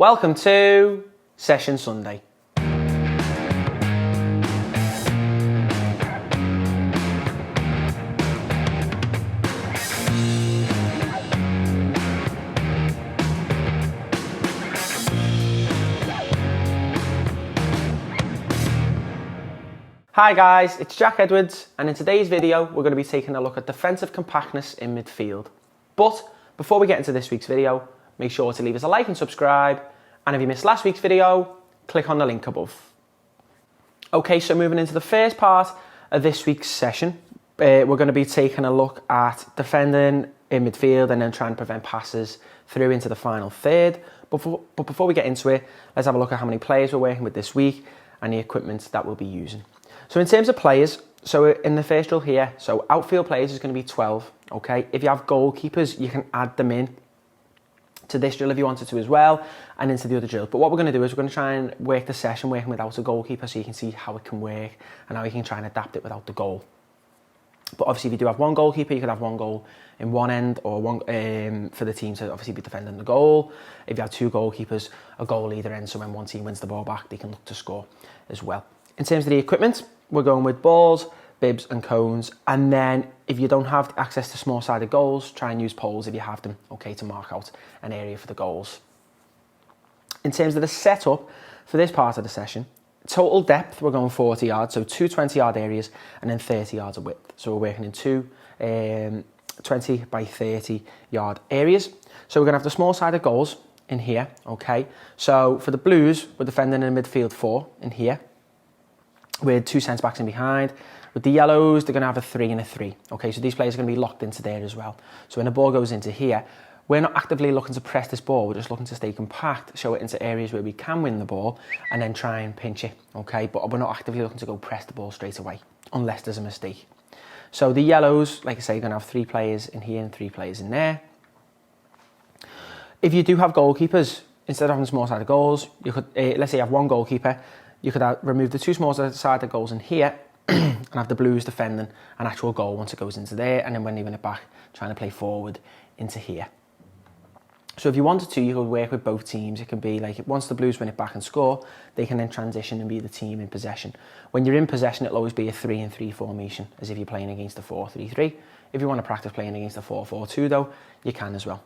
Welcome to Session Sunday. Hi guys, it's Jack Edwards, and in today's video we're going to be taking a look at defensive compactness in midfield. But before we get into this week's video, make sure to leave us a like and subscribe, and if you missed last week's video, click on the link above. Okay, so moving into the first part of this week's session, we're going to be taking a look at defending in midfield and then trying to prevent passes through into the final third. But before we get into it, let's have a look at how many players we're working with this week and the equipment that we'll be using. So in terms of players, so in the first drill here, so outfield players is going to be 12, okay? If you have goalkeepers, you can add them in to this drill if you wanted to as well, and into the other drills. But what we're going to do is we're going to try and work the session working without a goalkeeper so you can see how it can work and how you can try and adapt it without the goal. But obviously if you do have one goalkeeper, you could have one goal in one end or one for the team to obviously be defending the goal. If you have two goalkeepers, a goal either end, so when one team wins the ball back, they can look to score as well. In terms of the equipment, we're going with balls, bibs and cones, and then if you don't have access to small-sided goals, try and use poles if you have them, okay, to mark out an area for the goals. In terms of the setup for this part of the session, total depth, we're going 40 yards, so two 20-yard areas and then 30 yards of width. So we're working in two 20 by 30 yard areas. So we're going to have the small-sided goals in here, okay? So for the Blues, we're defending in midfield 4 in here, with two centre-backs in behind. With the Yellows, they're going to have a 3 and a 3. Okay, so these players are going to be locked into there as well. So when the ball goes into here, we're not actively looking to press this ball, we're just looking to stay compact, show it into areas where we can win the ball, and then try and pinch it, okay? But we're not actively looking to go press the ball straight away, unless there's a mistake. So the Yellows, like I say, are going to have 3 players in here and 3 players in there. If you do have goalkeepers, instead of having small-sided goals, you could, let's say you have one goalkeeper, you could remove the 2 small-sided goals in here and have the Blues defending an actual goal once it goes into there, and then when they win it back, trying to play forward into here. So if you wanted to, you could work with both teams. It can be like once the Blues win it back and score, they can then transition and be the team in possession. When you're in possession, it'll always be a 3 and 3 formation, as if you're playing against a 4-3-3. If you want to practice playing against a 4-4-2 though, you can as well.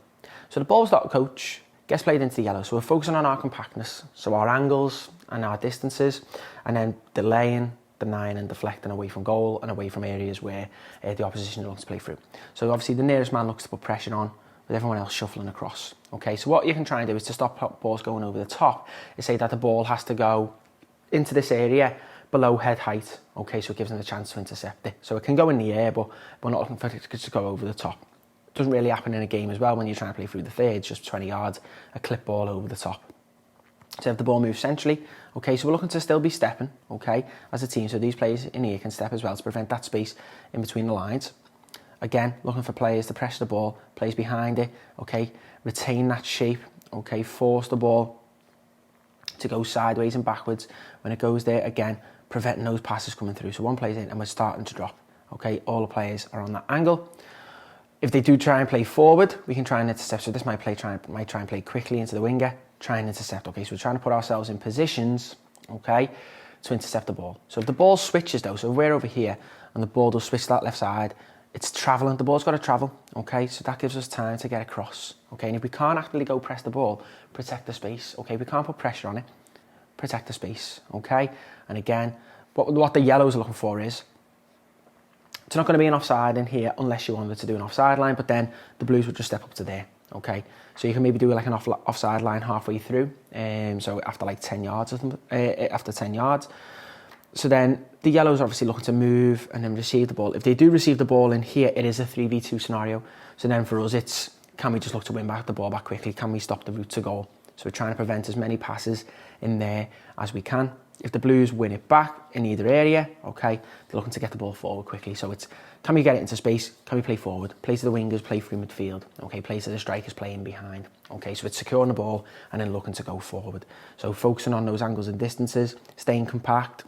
So the ball start coach gets played into the yellow. So we're focusing on our compactness, so our angles and our distances, and then delaying, denying and deflecting away from goal and away from areas where the opposition looks to play through. So obviously the nearest man looks to put pressure on, with everyone else shuffling across. Okay, so what you can try and do is to stop balls going over the top, is say that the ball has to go into this area below head height, okay, so it gives them the chance to intercept it. So it can go in the air, but we're not looking for it to go over the top. Doesn't really happen in a game as well when you're trying to play through the thirds, just 20 yards, a clip ball over the top. So if the ball moves centrally, okay, so we're looking to still be stepping, okay, as a team. So these players in here can step as well to prevent that space in between the lines. Again, looking for players to press the ball, players behind it, okay, retain that shape, okay, force the ball to go sideways and backwards. When it goes there, again, preventing those passes coming through. So one player's in and we're starting to drop, okay, all the players are on that angle. If they do try and play forward, we can try and intercept. So this might try and play quickly into the winger, try and intercept. Okay, so we're trying to put ourselves in positions, okay, to intercept the ball. So if the ball switches though, so if we're over here and the ball does switch to that left side, it's travelling, the ball's got to travel, okay, so that gives us time to get across, okay, and if we can't actually go press the ball, protect the space, okay, we can't put pressure on it, protect the space, okay, and again, what the Yellows are looking for is, it's not going to be an offside in here unless you wanted to do an offside line, but then the Blues would just step up to there, okay? So you can maybe do like an offside line halfway through, so after like 10 yards, after 10 yards. So then the Yellows are obviously looking to move and then receive the ball. If they do receive the ball in here, it is a 3v2 scenario. So then for us, it's, can we just look to win back the ball back quickly? Can we stop the route to goal? So we're trying to prevent as many passes in there as we can. If the Blues win it back in either area, okay, they're looking to get the ball forward quickly. So it's, can we get it into space? Can we play forward? Play to the wingers, play through midfield. Okay, play to the strikers, playing behind. Okay, so it's securing the ball and then looking to go forward. So focusing on those angles and distances, staying compact,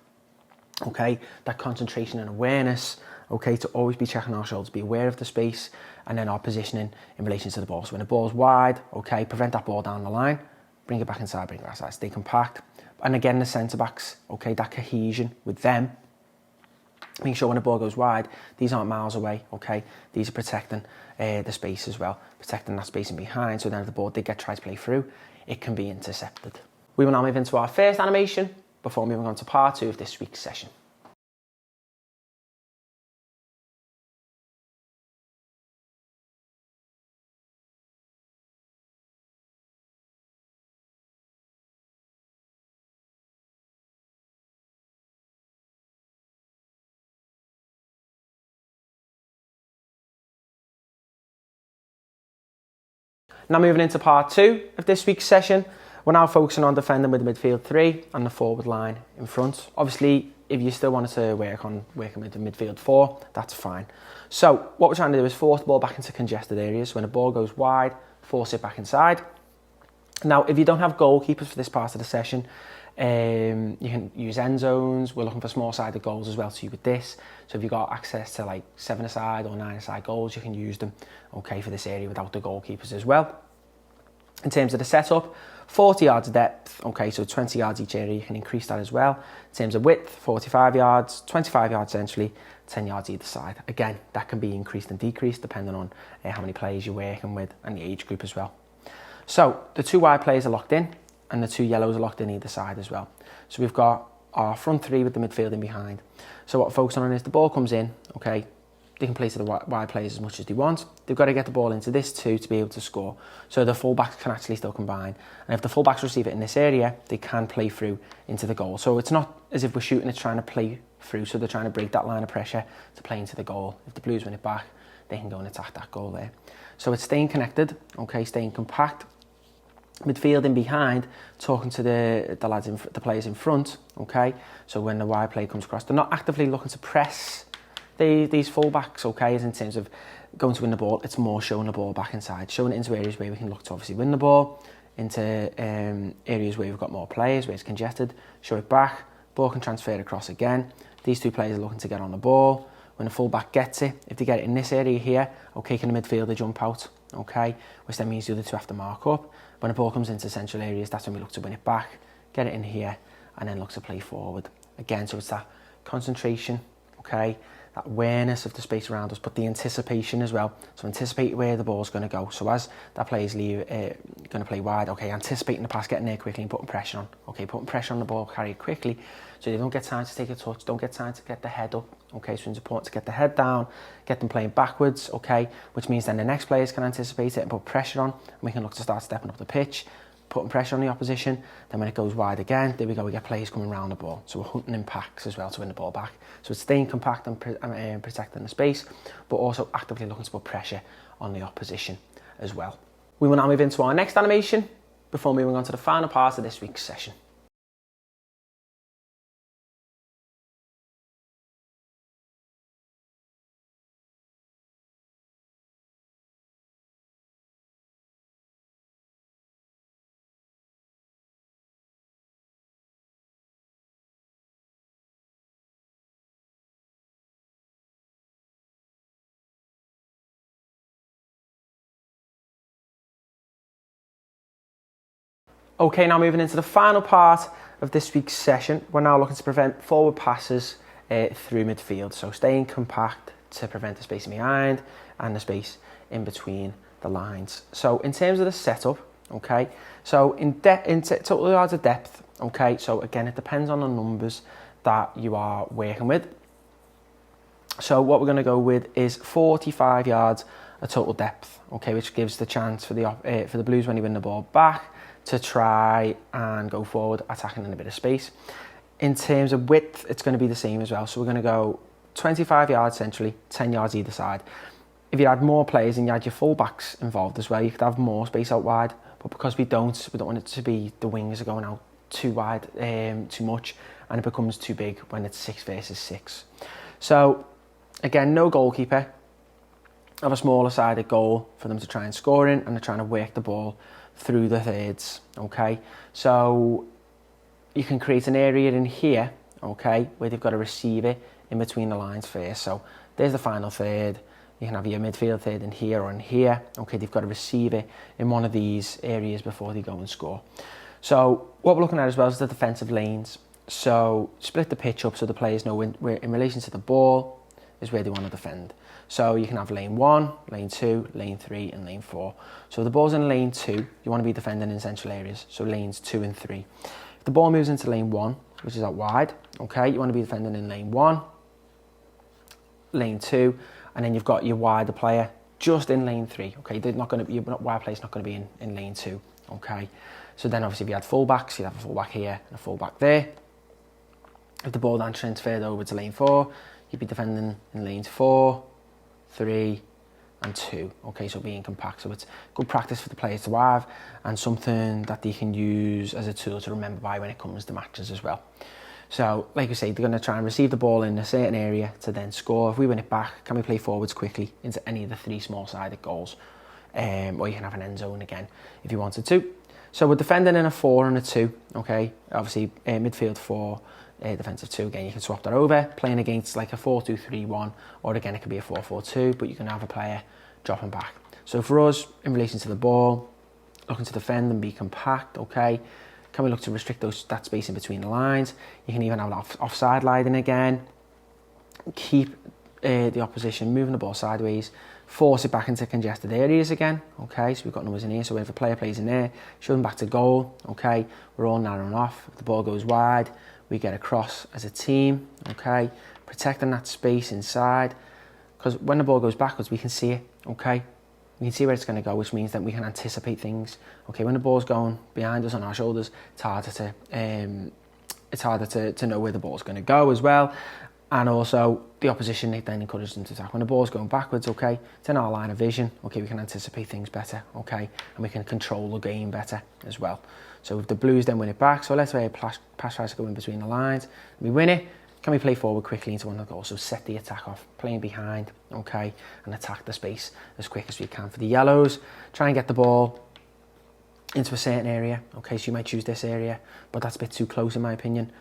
okay, that concentration and awareness, okay, to always be checking our shoulders, be aware of the space, and then our positioning in relation to the ball. So when the ball's wide, okay, prevent that ball down the line, bring it back inside, bring it back inside, stay compact. And again, the centre-backs, okay, that cohesion with them, make sure when the ball goes wide, these aren't miles away, okay? These are protecting the space as well, protecting that space in behind, so then if the ball did try to play through, it can be intercepted. We will now move into our first animation before moving on to part 2 of this week's session. Now moving into part 2 of this week's session, we're now focusing on defending with the midfield 3 and the forward line in front. Obviously, if you still wanted to working with the midfield 4, that's fine. So what we're trying to do is force the ball back into congested areas. When the ball goes wide, force it back inside. Now, if you don't have goalkeepers for this part of the session, you can use end zones. We're looking for small-sided goals as well too with this. So if you've got access to like 7-a-side or 9-a-side goals, you can use them, okay, for this area without the goalkeepers as well. In terms of the setup, 40 yards depth, okay, so 20 yards each area, you can increase that as well. In terms of width, 45 yards, 25 yards centrally, 10 yards either side. Again, that can be increased and decreased depending on how many players you're working with and the age group as well. So the 2 wide players are locked in and the 2 yellows are locked in either side as well. So we've got our front 3 with the midfield in behind. So what we're focusing on is the ball comes in, okay, they can play to the wide players as much as they want. They've got to get the ball into this 2 to be able to score. So the fullbacks can actually still combine. And if the fullbacks receive it in this area, they can play through into the goal. So it's not as if we're shooting, it's trying to play through. So they're trying to break that line of pressure to play into the goal. If the Blues win it back, they can go and attack that goal there. So it's staying connected, okay, staying compact. Midfield in behind, talking to the lads, the players in front, okay? So when the wide play comes across, they're not actively looking to press these fullbacks, okay, as in terms of going to win the ball. It's more showing the ball back inside, showing it into areas where we can look to obviously win the ball, into areas where we've got more players, where it's congested, show it back, ball can transfer across again. These 2 players are looking to get on the ball. When the fullback gets it, if they get it in this area here, okay, can the midfielder jump out, okay, which then means the other 2 have to mark up. When the ball comes into central areas, that's when we look to win it back, get it in here, and then look to play forward. Again, so it's that concentration, okay, that awareness of the space around us, but the anticipation as well. So anticipate where the ball's going to go. So as that player's going to play wide, okay, anticipating the pass, getting there quickly and putting pressure on. Okay, putting pressure on the ball, carry it quickly, so they don't get time to take a touch, don't get time to get the head up. Okay, so it's important to get the head down, get them playing backwards, okay, which means then the next players can anticipate it and put pressure on, and we can look to start stepping up the pitch, putting pressure on the opposition. Then when it goes wide again, there we go, we get players coming around the ball. So we're hunting in packs as well to win the ball back. So it's staying compact and protecting the space, but also actively looking to put pressure on the opposition as well. We will now move into our next animation before moving on to the final part of this week's session. Okay, now moving into the final part of this week's session, we're now looking to prevent forward passes through midfield. So staying compact to prevent the space behind and the space in between the lines. So in terms of the setup, okay, so in total yards of depth, okay, so again, it depends on the numbers that you are working with. So what we're going to go with is 45 yards of total depth, okay, which gives the chance for the Blues when they win the ball back to try and go forward, attacking in a bit of space. In terms of width, it's going to be the same as well. So we're going to go 25 yards centrally, 10 yards either side. If you had more players and you had your fullbacks involved as well, you could have more space out wide. But because we don't want it to be the wings are going out too wide, too much, and it becomes too big when it's 6 versus 6. So again, no goalkeeper. Have a smaller sided goal for them to try and score in, and they're trying to work the ball through the thirds, okay? So you can create an area in here, okay, where they've got to receive it in between the lines first. So there's the final third. You can have your midfield third in here or in here. Okay, they've got to receive it in one of these areas before they go and score. So what we're looking at as well is the defensive lanes. So split the pitch up so the players know where in relation to the ball is where they want to defend. So you can have lane 1, lane 2, lane 3 and lane 4. So if the ball's in lane 2, you want to be defending in central areas. So lanes 2 and 3. If the ball moves into lane 1, which is out wide, okay, you want to be defending in lane 1, lane 2, and then you've got your wider player just in lane 3. Okay, they're not going to, your wide player's not going to be in lane 2. Okay, so then obviously if you had fullbacks, you'd have a fullback here and a fullback there. If the ball then transferred over to lane 4, you'd be defending in lanes 4, 3 and 2. Okay, so being compact. So it's good practice for the players to have and something that they can use as a tool to remember by when it comes to matches as well. So like I say, they're going to try and receive the ball in a certain area to then score. If we win it back, can we play forwards quickly into any of the 3 small-sided goals? Or you can have an end zone again if you wanted to. So we're defending in a 4 and a 2. Okay, obviously midfield 4, defensive 2. Again, you can swap that over, playing against like a 4-2-3-1, or again it could be a 4-4-2, but you can have a player dropping back. So for us, in relation to the ball, looking to defend and be compact. Okay, can we look to restrict that space in between the lines? You can even have an offside line again. Keep the opposition moving the ball sideways, force it back into congested areas again. Okay, so we've got numbers in here. So if a player plays in there, show them back to goal. Okay, we're all narrowing off. If the ball goes wide, we get across as a team. Okay, protecting that space inside, because when the ball goes backwards, we can see it. Okay, we can see where it's going to go, which means that we can anticipate things. Okay, when the ball's going behind us on our shoulders, it's harder to know where the ball's going to go as well. And also the opposition, they then encourage them to attack. When the ball's going backwards, okay, it's in our line of vision. Okay, we can anticipate things better. Okay, and we can control the game better as well. So if the Blues then win it back, so let's say a pass tries to go in between the lines, we win it. Can we play forward quickly into one of the goals? So set the attack off, playing behind, okay, and attack the space as quick as we can. For the Yellows, try and get the ball into a certain area. Okay, so you might choose this area, but that's a bit too close in my opinion.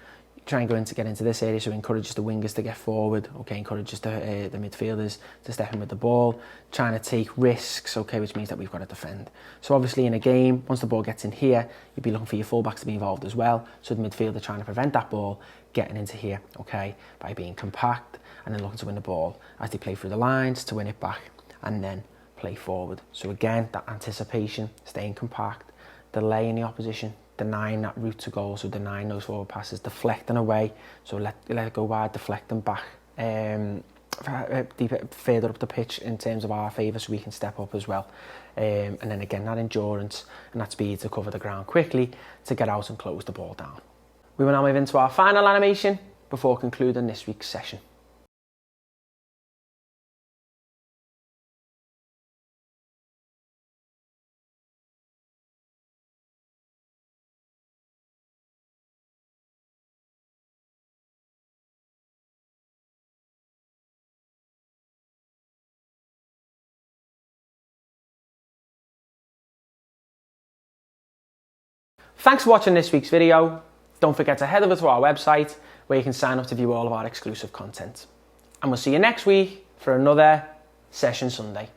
Try and get into this area, so it encourages the wingers to get forward. Okay, encourages the midfielders to step in with the ball, trying to take risks. Okay, which means that we've got to defend. So obviously in a game, once the ball gets in here, you'd be looking for your fullbacks to be involved as well. So the midfielder trying to prevent that ball getting into here. Okay, by being compact and then looking to win the ball as they play through the lines to win it back and then play forward. So again, that anticipation, staying compact, delaying the opposition, denying that route to goal, so denying those forward passes, deflecting away, so let it go wide, deflecting back deeper, further up the pitch in terms of our favour, so we can step up as well. And then again, that endurance and that speed to cover the ground quickly to get out and close the ball down. We will now move into our final animation before concluding this week's session. Thanks for watching this week's video. Don't forget to head over to our website where you can sign up to view all of our exclusive content. And we'll see you next week for another Session Sunday.